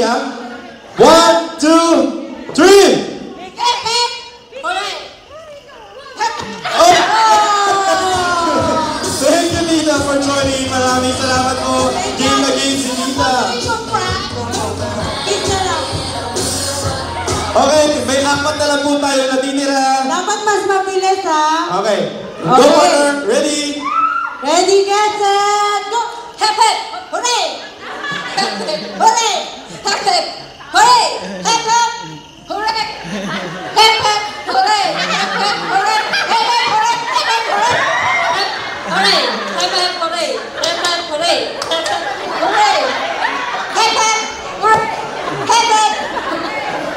ready ha? 1, 2, 3! Oh! Thank you, Tita, for joining. Maraming salamat po. Game na game si Tita. Okay, may apat na lang po tayo natitira. Dapat mas mabilis, ha? Okay. Go, partner. Ready? Ready, get set, go! Hep, hep! Hooray! Hep, hep! Hooray! Hep, hep! Hooray! Hep, hep! Hooray! Hep, hep! Hooray! Hep, hep! Hooray! Hep, hep! Hooray! Hep, hep! Hooray! Hooray! Hep, hep! Hooray! Hep, hep! Hooray! Hep, hep! Hooray! Hep, hep! Hooray! Hep, hep!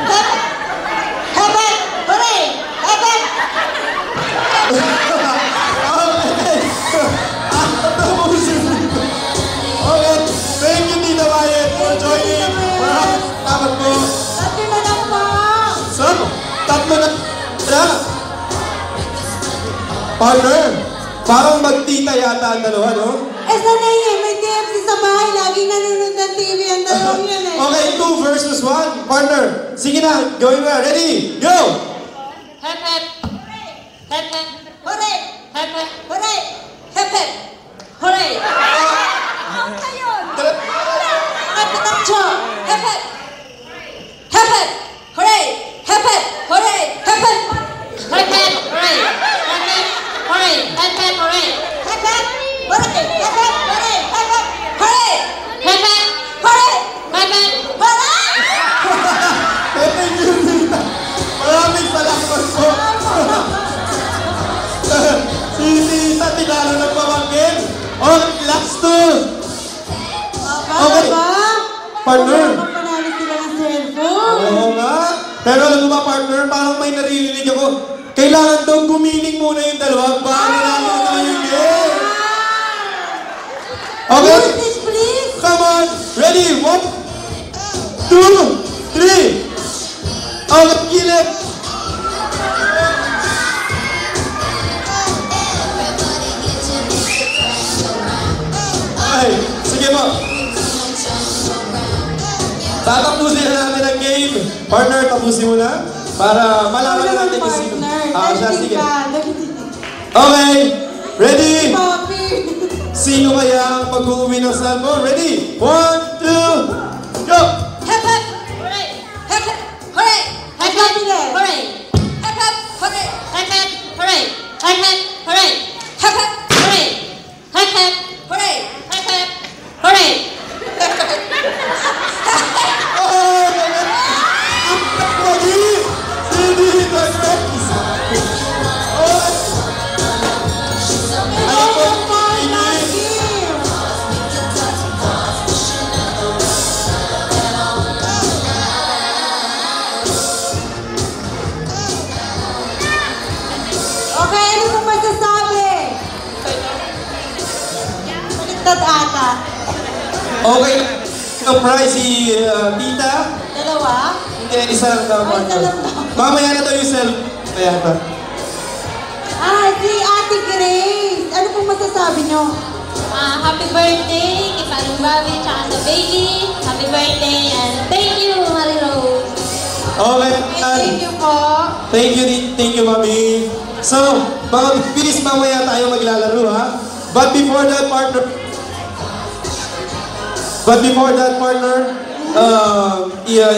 Hep, hep! Hep, hep! Hooray! Hep, hep! Okay, thank you, Tita Wyatt, for joining. Salamat po. Tatlo na lang po! Saan? Tatlo na. Partner, parang magtita yata ang dalawa, no? Sanay eh, may TFC sa bahay, laging nanonood ng TV ang dalawang yan eh. Okay, 2 versus 1. Partner, sige na, gawin mo na. Ready, go! Hep, hep! Hep, hep! Hooray! Hep, hep! Hooray! Hep, hep! Hooray! Ano kayo? Hep, patatso! Hep, hep! Hep, hep! Hooray! Hep, hep! Hooray! Hep, hep! Hep, hep! Hooray! Hep, hep! Hooray! Hep, hep! Hooray! Hep, hep! Hooray! Hep, hep! Hooray! Hep, hep! Hooray! Hep, hep! Hooray! Hep, hep! Hooray! Thank you, Tita. Maraming salamat po. Si Tita, tinalo ng pamangkin. Oh, last two. Okay. Partner. Panalo sila ng cellphone. Oo nga. Pero alam mo ba, partner, parang may naririnig ako. Kailangan daw gumiling muna yung dalawa. Baka namin na yung game. Okay. Music, please. Come on. Ready? 1, 2, 3. Okay, gilip. Okay, sige mo. Tatapusin na natin ang game. Partner, tapusin mo na. Para malaman na natin kung sino. Siya, sige. Okay, ready? Sino kaya ang pag-uwi ng cellphone? Ready? 1, 2, go! Hep, hep! Hooray! Hep, hep! Hooray! Hep, hep! Hooray! Hep, hep! Hooray! Hep, hep! Hooray! Hep, hep! Hooray! Hep, hep! Hooray! Hep, hep! Hooray! Hep, hep! Hooray! Oh, ang pag-uwi! Hindi ito Grace! Oh! Ay po, ini! Okay, ano pong masasabi? Baliktad ata. Okay, ang prize si Tita. Dalawa? Hindi, isa lang daw. Ay, isa lang daw. Mamaya na daw yung cellphone. Kaya ba? Si Ate Grace. Ano pong masasabi nyo? Happy birthday kay Paring Bobby tsaka sa baby. Happy birthday and thank you, Marie Rose. Okay, Thank you po. Thank you, Mami. So, mga bilis mamaya tayo maglalaro, ha? But before that, partner,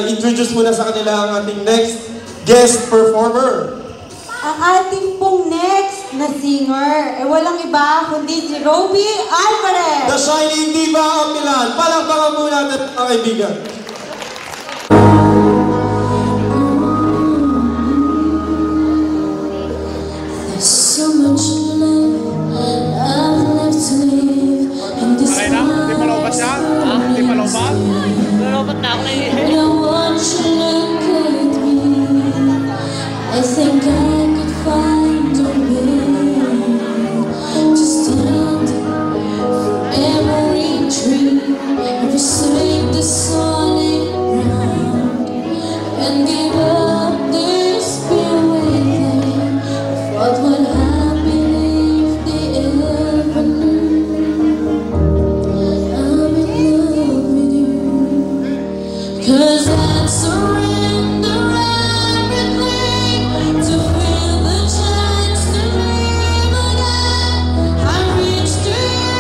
introduce muna sa kanila ang ating next guest performer. Ang ating pong next na singer, walang iba kundi si Robbie Alvarez. The Shining Diva of Milan. Palakpakan muna natin mga kaibigan. There's so much love I've left to live in this Okay na? Hindi pa lobat siya? Ha? Hindi pa lobat? Lulobot na ako na yun. When I watch you look at me, I think I could find a way to stand for every dream, every save the solid ground, and give up this fear within of what would happen if they ever knew I'm in love with you. 'Cause I'd surrender everything to feel the chance to dream again. I reach to you,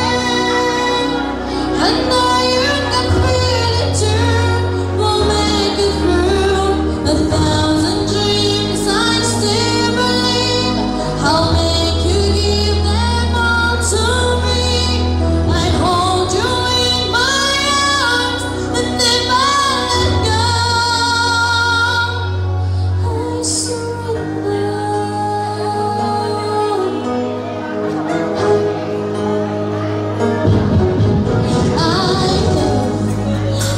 I know you can feel it too. We'll make it through 1,000 dreams. I still believe I'll make you give them all to me. I hold you in my arms and never let go. I surrender. I know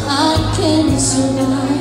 I can survive.